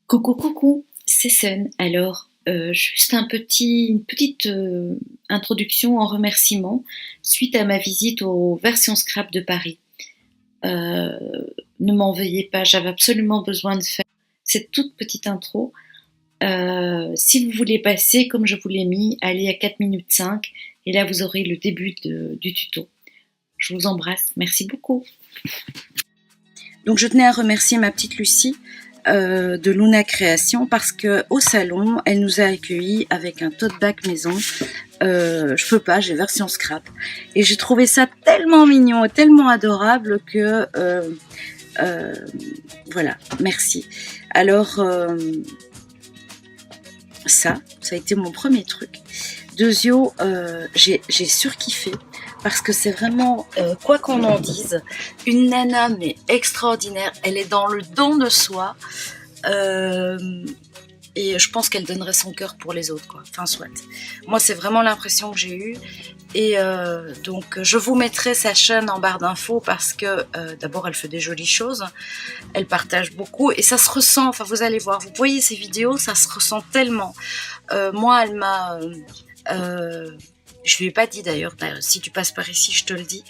Coucou, coucou, c'est Sun. Alors, juste une petite introduction en remerciement suite à ma visite aux versions scrap de Paris. Euh, Ne m'en veuillez pas, j'avais absolument besoin de faire cette toute petite intro. Si vous voulez passer, comme je vous l'ai mis, allez à 4 minutes 5 et là vous aurez le début du tuto. Je vous embrasse, merci beaucoup. Donc je tenais à remercier ma petite Lucie de Luna Création parce que au salon, elle nous a accueillis avec un tote bag maison. Je peux pas, j'ai version scrap. Et j'ai trouvé ça tellement mignon et tellement adorable que voilà, merci. Alors ça a été mon premier truc. Deuxio, j'ai surkiffé parce que c'est vraiment, quoi qu'on en dise, une nana mais extraordinaire. Elle est dans le don de soi et je pense qu'elle donnerait son cœur pour les autres, quoi. Enfin, soit. Moi, c'est vraiment l'impression que j'ai eue. Et donc, je vous mettrai sa chaîne en barre d'infos parce que d'abord, elle fait des jolies choses. Elle partage beaucoup et ça se ressent. Enfin, vous allez voir, vous voyez ces vidéos, ça se ressent tellement. Moi, elle m'a... je lui ai pas dit d'ailleurs, si tu passes par ici, je te le dis.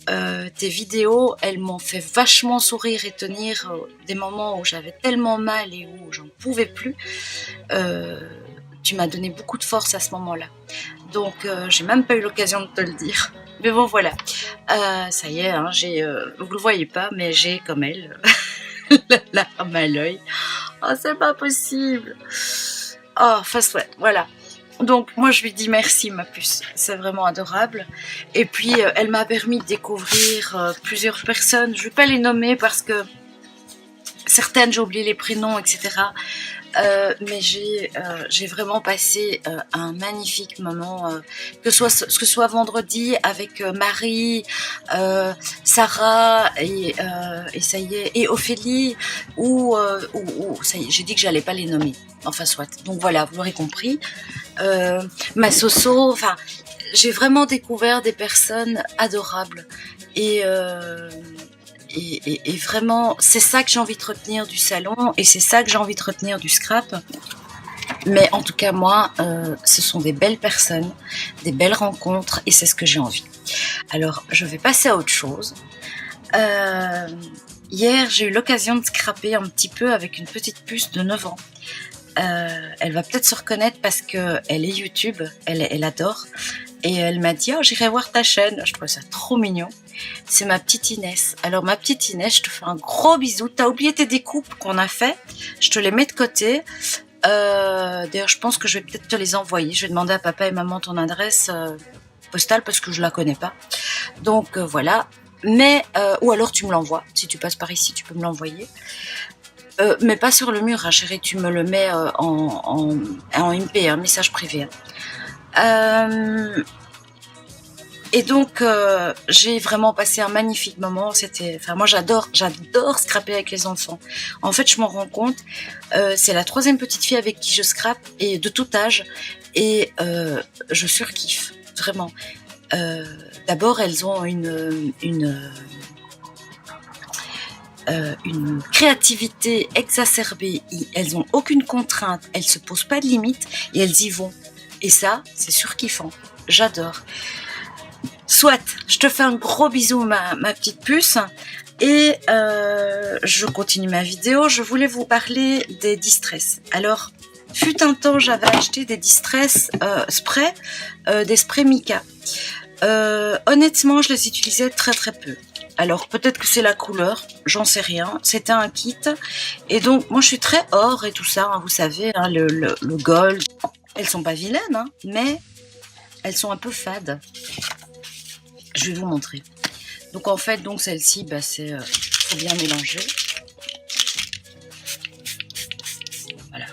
Tes vidéos, elles m'ont fait vachement sourire et tenir des moments où j'avais tellement mal et où j'en pouvais plus. Tu m'as donné beaucoup de force à ce moment-là. Donc, j'ai même pas eu l'occasion de te le dire. Mais bon, voilà. Ça y est, hein, vous le voyez pas, mais j'ai comme elle la larme à l'œil. Oh, c'est pas possible. Oh, face ouais, voilà. Donc moi je lui dis merci ma puce, c'est vraiment adorable. Et puis elle m'a permis de découvrir plusieurs personnes. Je vais pas les nommer parce que certaines j'ai oublié les prénoms, etc. Mais j'ai vraiment passé un magnifique moment, que ce soit vendredi avec Marie, Sarah et ça y est, et Ophélie, ou ça y est, j'ai dit que j'allais pas les nommer. Enfin soit. Donc voilà, vous l'aurez compris. Ma Soso, enfin, j'ai vraiment découvert des personnes adorables et vraiment, c'est ça que j'ai envie de retenir du salon et c'est ça que j'ai envie de retenir du scrap. Mais en tout cas, moi, ce sont des belles personnes, des belles rencontres et c'est ce que j'ai envie. Alors, je vais passer à autre chose. Hier, j'ai eu l'occasion de scraper un petit peu avec une petite puce de 9 ans. Elle va peut-être se reconnaître parce qu'elle est YouTube, elle adore. Et elle m'a dit « Oh, j'irai voir ta chaîne ». Je trouve ça trop mignon. C'est ma petite Inès. Alors ma petite Inès, je te fais un gros bisou. T'as oublié tes découpes qu'on a fait. Je te les mets de côté. D'ailleurs, je pense que je vais peut-être te les envoyer. Je vais demander à papa et maman ton adresse postale parce que je la connais pas. Donc voilà. Mais ou alors tu me l'envoies. Si tu passes par ici, tu peux me l'envoyer. Mais pas sur le mur, hein, chérie. Tu me le mets en MP, un message privé. Et donc j'ai vraiment passé un magnifique moment. Moi j'adore scraper avec les enfants. En fait, je m'en rends compte. C'est la troisième petite fille avec qui je scrape et de tout âge et je surkiffe vraiment. D'abord, elles ont une créativité exacerbée. Elles ont aucune contrainte. Elles se posent pas de limites et elles y vont. Et ça, c'est surkiffant. J'adore. Soit, je te fais un gros bisou, ma petite puce. Et je continue ma vidéo. Je voulais vous parler des distress. Alors, fut un temps, j'avais acheté des distress sprays, des sprays Mica. Honnêtement, je les utilisais très très peu. Alors, peut-être que c'est la couleur, j'en sais rien. C'était un kit. Et donc, moi, je suis très or et tout ça, hein, vous savez, hein, le gold. Elles sont pas vilaines, hein, mais elles sont un peu fades. Je vais vous montrer. Donc en fait, celle-ci, c'est faut bien mélanger. Voilà,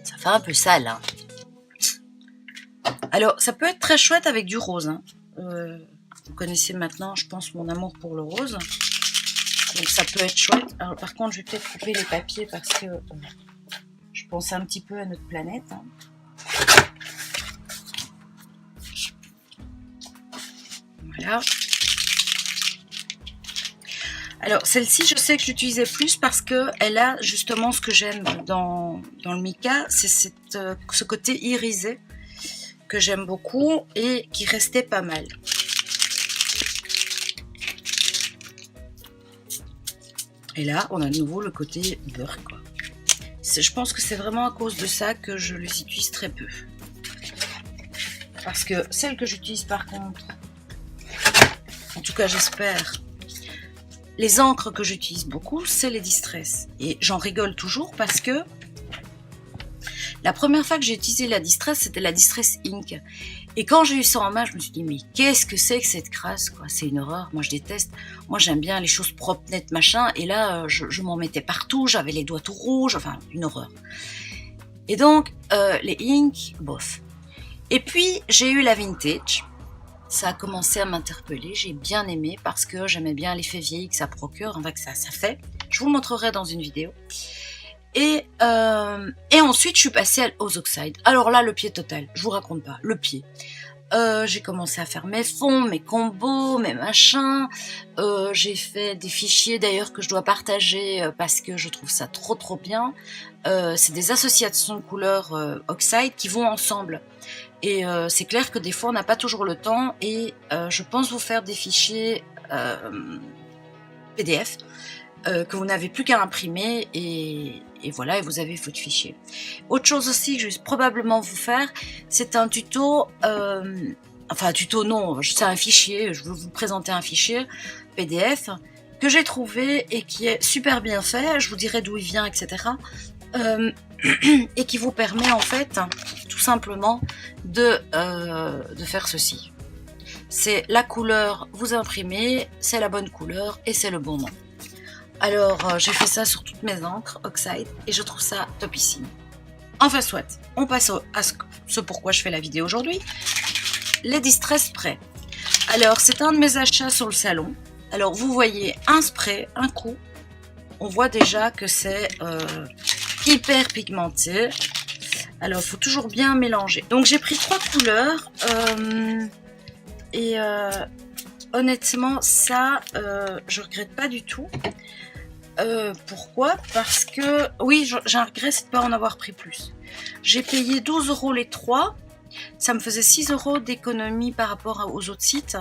ça fait un peu sale. Hein. Alors, ça peut être très chouette avec du rose. Hein. Vous connaissez maintenant, je pense, mon amour pour le rose. Donc ça peut être chouette. Alors, par contre, je vais peut-être couper les papiers parce que je pense un petit peu à notre planète. Hein. Voilà. Alors celle-ci, je sais que j'utilisais plus parce que elle a justement ce que j'aime dans le mica, c'est ce côté irisé que j'aime beaucoup et qui restait pas mal. Et là, on a de nouveau le côté beurre, quoi. Je pense que c'est vraiment à cause de ça que je les utilise très peu. Parce que celle que j'utilise par contre, en tout cas j'espère, les encres que j'utilise beaucoup, c'est les Distress. Et j'en rigole toujours parce que la première fois que j'ai utilisé la Distress, c'était la Distress Ink. Et quand j'ai eu ça en main, je me suis dit, mais qu'est-ce que c'est que cette crasse, quoi? C'est une horreur, moi je déteste. Moi j'aime bien les choses propres, nettes, machin. Et là, je m'en mettais partout, j'avais les doigts tout rouges, enfin, une horreur. Et donc, les Ink, bof. Et puis, j'ai eu la Vintage. Ça a commencé à m'interpeller, j'ai bien aimé parce que j'aimais bien l'effet vieilli que ça procure, enfin que ça fait. Je vous le montrerai dans une vidéo. Et ensuite, je suis passée aux Oxide. Alors là, le pied total, je vous raconte pas, le pied. J'ai commencé à faire mes fonds, mes combos, mes machins. J'ai fait des fichiers d'ailleurs que je dois partager parce que je trouve ça trop bien. C'est des associations de couleurs Oxide qui vont ensemble. Et c'est clair que des fois, on n'a pas toujours le temps et je pense vous faire des fichiers PDF que vous n'avez plus qu'à imprimer et voilà, et vous avez votre fichier. Autre chose aussi que je vais probablement vous faire, c'est un tuto, enfin un tuto non, c'est un fichier, je vais vous présenter un fichier PDF que j'ai trouvé et qui est super bien fait, je vous dirai d'où il vient, etc. Et qui vous permet en fait tout simplement de faire ceci. C'est la couleur, vous imprimez, c'est la bonne couleur et c'est le bon nom. Alors j'ai fait ça sur toutes mes encres Oxide et je trouve ça topissime. Enfin soit, on passe à ce pourquoi je fais la vidéo aujourd'hui. Les Distress Spray. Alors c'est un de mes achats sur le salon. Alors vous voyez un spray, un coup. On voit déjà que c'est hyper pigmenté. Alors il faut toujours bien mélanger. Donc j'ai pris 3 couleurs et honnêtement ça je regrette pas du tout. Pourquoi? Parce que oui, j'ai un regret, c'est de pas en avoir pris plus. J'ai payé 12 € les 3, ça me faisait 6 € d'économie par rapport aux autres sites.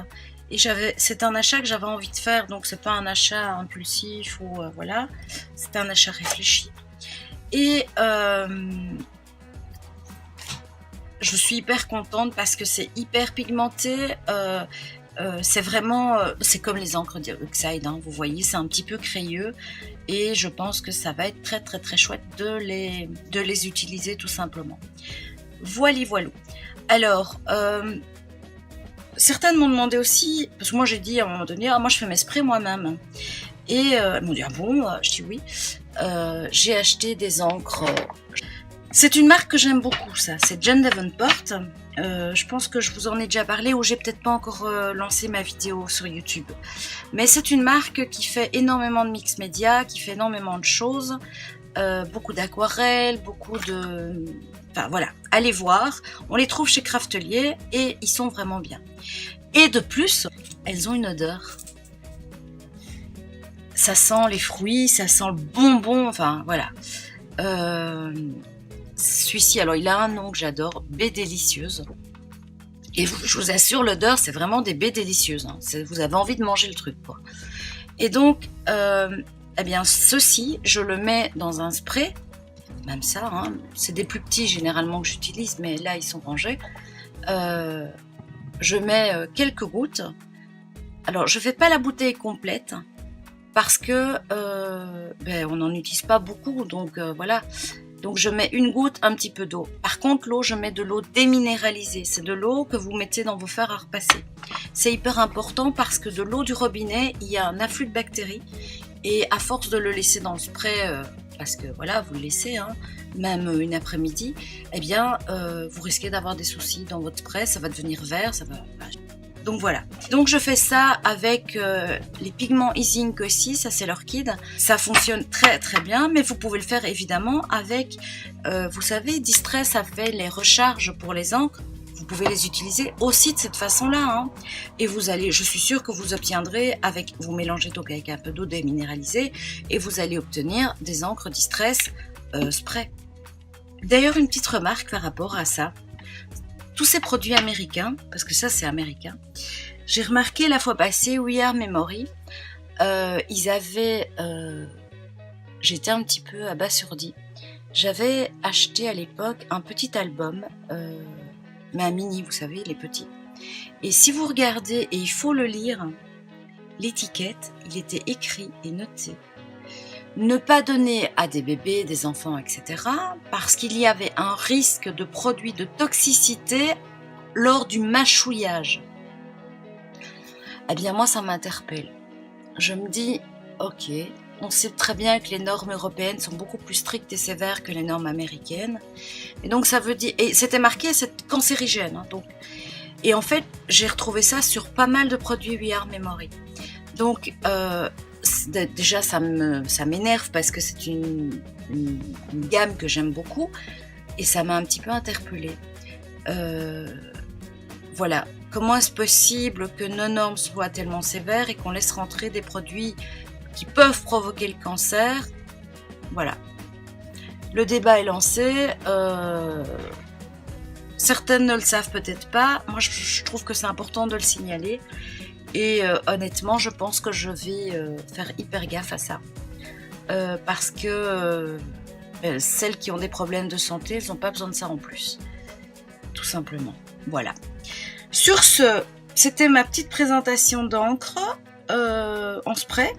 Et c'est un achat que j'avais envie de faire, donc c'est pas un achat impulsif ou voilà, c'est un achat réfléchi. Et je suis hyper contente parce que c'est hyper pigmenté. C'est vraiment, c'est comme les encres Oxide, hein, vous voyez, c'est un petit peu crayeux et je pense que ça va être très chouette de les utiliser tout simplement. Voilà. Alors, certaines m'ont demandé aussi, parce que moi j'ai dit à un moment donné, moi je fais mes sprays moi-même. Et elles m'ont dit, ah bon? Je dis oui. J'ai acheté des encres. C'est une marque que j'aime beaucoup, ça. C'est Jane Davenport. Je pense que je vous en ai déjà parlé ou j'ai peut-être pas encore lancé ma vidéo sur YouTube. Mais c'est une marque qui fait énormément de mix média, qui fait énormément de choses. Beaucoup d'aquarelles, beaucoup de... Enfin voilà, allez voir. On les trouve chez Craftelier et ils sont vraiment bien. Et de plus, elles ont une odeur. Ça sent les fruits, ça sent le bonbon, enfin voilà. Celui-ci, alors il a un nom que j'adore, Baie délicieuse. Et je vous assure, l'odeur, c'est vraiment des baies délicieuses. Hein. Vous avez envie de manger le truc, quoi. Et donc, eh bien, ceci, je le mets dans un spray. Même ça, hein, c'est des plus petits généralement que j'utilise, mais là, ils sont rangés. Je mets quelques gouttes. Alors, je fais pas la bouteille complète parce que on n'en utilise pas beaucoup, donc voilà. Donc je mets une goutte, un petit peu d'eau. Par contre, l'eau, je mets de l'eau déminéralisée. C'est de l'eau que vous mettez dans vos fers à repasser. C'est hyper important parce que de l'eau du robinet, il y a un afflux de bactéries. Et à force de le laisser dans le spray, parce que voilà, vous le laissez, hein, même une après-midi, eh bien, vous risquez d'avoir des soucis dans votre spray. Ça va devenir vert, ça va... Donc voilà. Donc je fais ça avec les pigments Easy Ink aussi, ça c'est l'orchide. Ça fonctionne très bien, mais vous pouvez le faire évidemment avec, vous savez, Distress a fait les recharges pour les encres. vous pouvez les utiliser aussi de cette façon-là, hein. Et vous allez, je suis sûre que vous obtiendrez, vous mélangez donc avec un peu d'eau déminéralisée, et vous allez obtenir des encres Distress spray. D'ailleurs, une petite remarque par rapport à ça. Tous ces produits américains, parce que ça c'est américain, j'ai remarqué la fois passée, We Are Memory, ils avaient... j'étais un petit peu abasourdie. J'avais acheté à l'époque un petit album, mais un mini, vous savez, les petits. Et si vous regardez, et il faut le lire, l'étiquette, il était écrit et noté. Ne pas donner à des bébés, des enfants, etc. parce qu'il y avait un risque de produits de toxicité lors du mâchouillage. Eh bien moi ça m'interpelle. Je me dis, ok, on sait très bien que les normes européennes sont beaucoup plus strictes et sévères que les normes américaines. Et donc ça veut dire, et c'était marqué, c'est cancérigène. Hein, donc. Et en fait, j'ai retrouvé ça sur pas mal de produits We Are Memory. Donc déjà ça m'énerve parce que c'est une gamme que j'aime beaucoup et ça m'a un petit peu interpellée. Voilà, comment est-ce possible que nos normes soient tellement sévères et qu'on laisse rentrer des produits qui peuvent provoquer le cancer? Voilà, le débat est lancé. Certaines ne le savent peut-être pas. Moi je trouve que c'est important de le signaler. Et honnêtement, je pense que je vais faire hyper gaffe à ça. Parce que celles qui ont des problèmes de santé, elles n'ont pas besoin de ça en plus. Tout simplement. Voilà. Sur ce, c'était ma petite présentation d'encre en spray.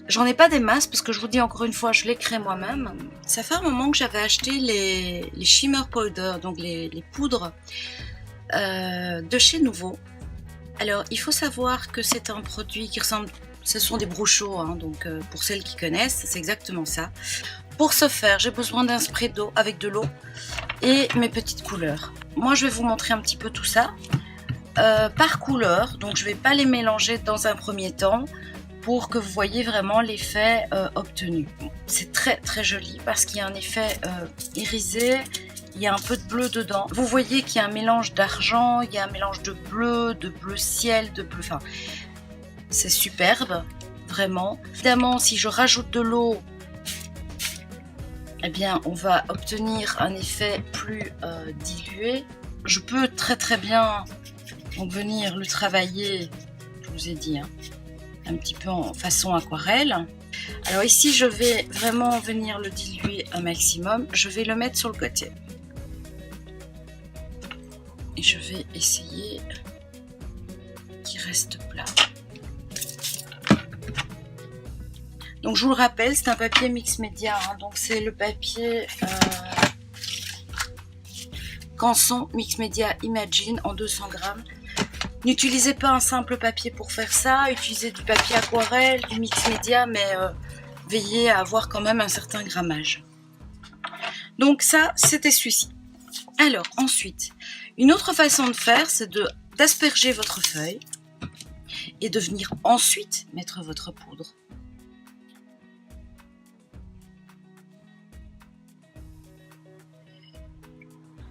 J'en ai pas des masses parce que je vous dis encore une fois, je les crée moi-même. Ça fait un moment que j'avais acheté les Shimmer Powder, donc les poudres de chez Nouveau. Alors, il faut savoir que c'est un produit qui ressemble... Ce sont des brochos, hein, donc pour celles qui connaissent, c'est exactement ça. Pour ce faire, j'ai besoin d'un spray d'eau avec de l'eau et mes petites couleurs. Moi, je vais vous montrer un petit peu tout ça par couleur. Donc, je ne vais pas les mélanger dans un premier temps pour que vous voyez vraiment l'effet obtenu. C'est très, très joli parce qu'il y a un effet irisé. Il y a un peu de bleu dedans. Vous voyez qu'il y a un mélange d'argent, il y a un mélange de bleu ciel, de bleu... Enfin, c'est superbe, vraiment. Évidemment, si je rajoute de l'eau, eh bien, on va obtenir un effet plus dilué. Je peux très très bien donc, venir le travailler, je vous ai dit, hein, un petit peu en façon aquarelle. Alors ici, je vais vraiment venir le diluer un maximum. Je vais le mettre sur le côté. Et je vais essayer qu'il reste plat. Donc je vous le rappelle, c'est un papier mix média, hein, donc c'est le papier Canson Mix Media Imagine en 200 grammes. N'utilisez pas un simple papier pour faire ça, utilisez du papier aquarelle, du mix média, mais veillez à avoir quand même un certain grammage. Donc ça, c'était celui-ci. Alors ensuite, une autre façon de faire, c'est d'asperger votre feuille et de venir ensuite mettre votre poudre.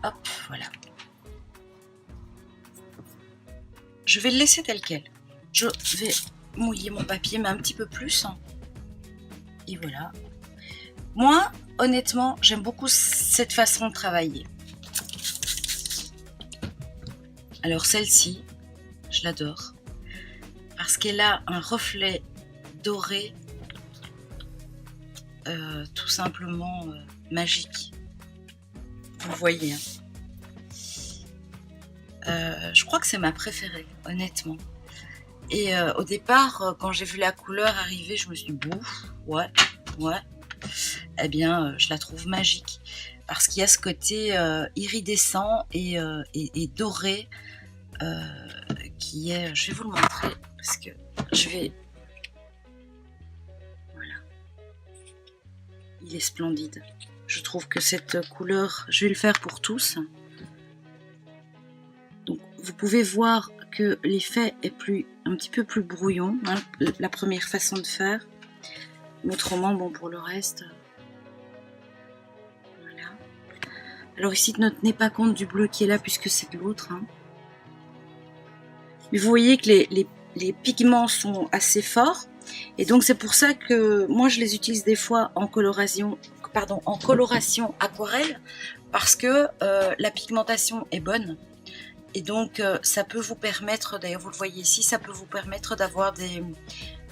Hop, voilà. Je vais le laisser tel quel. Je vais mouiller mon papier, mais un petit peu plus. Et voilà. Moi, honnêtement, j'aime beaucoup cette façon de travailler. Alors celle-ci, je l'adore. Parce qu'elle a un reflet doré, tout simplement magique. Vous voyez, hein. Je crois que c'est ma préférée, honnêtement. Et au départ, quand j'ai vu la couleur arriver, je me suis dit, bouf, ouais. Eh bien, je la trouve magique. Parce qu'il y a ce côté iridescent et doré qui est... Je vais vous le montrer parce que je vais... Voilà. Il est splendide. Je trouve que cette couleur, je vais le faire pour tous. Donc, vous pouvez voir que l'effet est un petit peu plus brouillon, hein, la première façon de faire. Mais autrement, bon, pour le reste, voilà. Alors ici, ne tenez pas compte du bleu qui est là puisque c'est de l'autre. Hein. Mais vous voyez que les pigments sont assez forts. Et donc c'est pour ça que moi je les utilise des fois en coloration aquarelle. Parce que la pigmentation est bonne. Et donc ça peut vous permettre, d'ailleurs vous le voyez ici, ça peut vous permettre d'avoir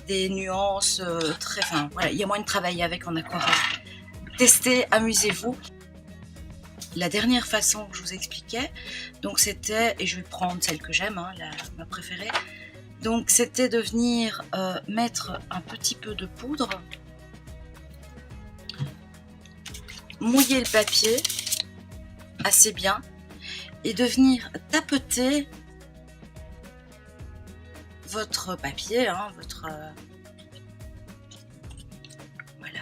des nuances très... Enfin voilà, il y a moyen de travailler avec en aquarelle. Testez, amusez-vous. La dernière façon que je vous expliquais, donc c'était, et je vais prendre celle que j'aime, hein, ma préférée, donc c'était de venir mettre un petit peu de poudre, mouiller le papier assez bien et de venir tapoter votre papier, hein, voilà.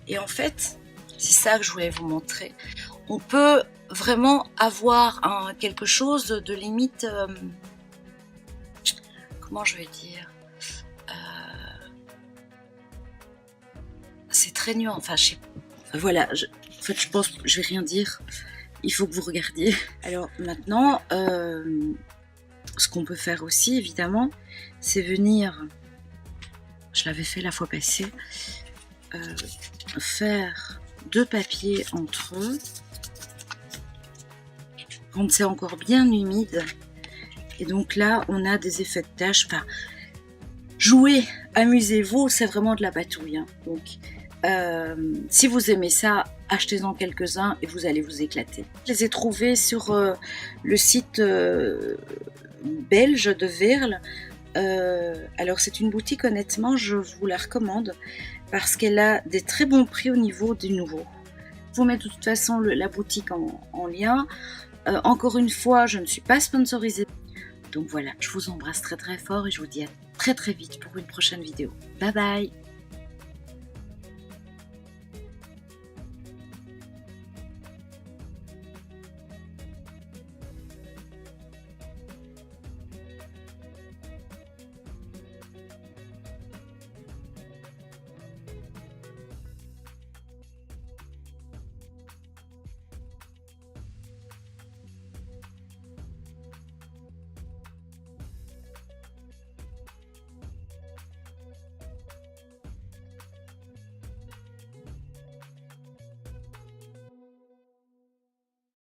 Et en fait, c'est ça que je voulais vous montrer. On peut vraiment avoir quelque chose de limite, comment je vais dire, c'est très nuant, enfin je sais pas. Voilà, en fait je pense, je vais rien dire, il faut que vous regardiez. Alors maintenant, ce qu'on peut faire aussi évidemment, c'est venir, je l'avais fait la fois passée, faire deux papiers entre eux, quand c'est encore bien humide. Et donc là, on a des effets de taches. Enfin, jouez, amusez-vous, c'est vraiment de la batouille. Hein. Donc, si vous aimez ça, achetez-en quelques-uns et vous allez vous éclater. Je les ai trouvés sur le site belge de Veerle. Alors, c'est une boutique, honnêtement, je vous la recommande parce qu'elle a des très bons prix au niveau du nouveau. Je vous mets de toute façon la boutique en lien. Encore une fois, je ne suis pas sponsorisée. Donc voilà, je vous embrasse très très fort et je vous dis à très très vite pour une prochaine vidéo. Bye bye!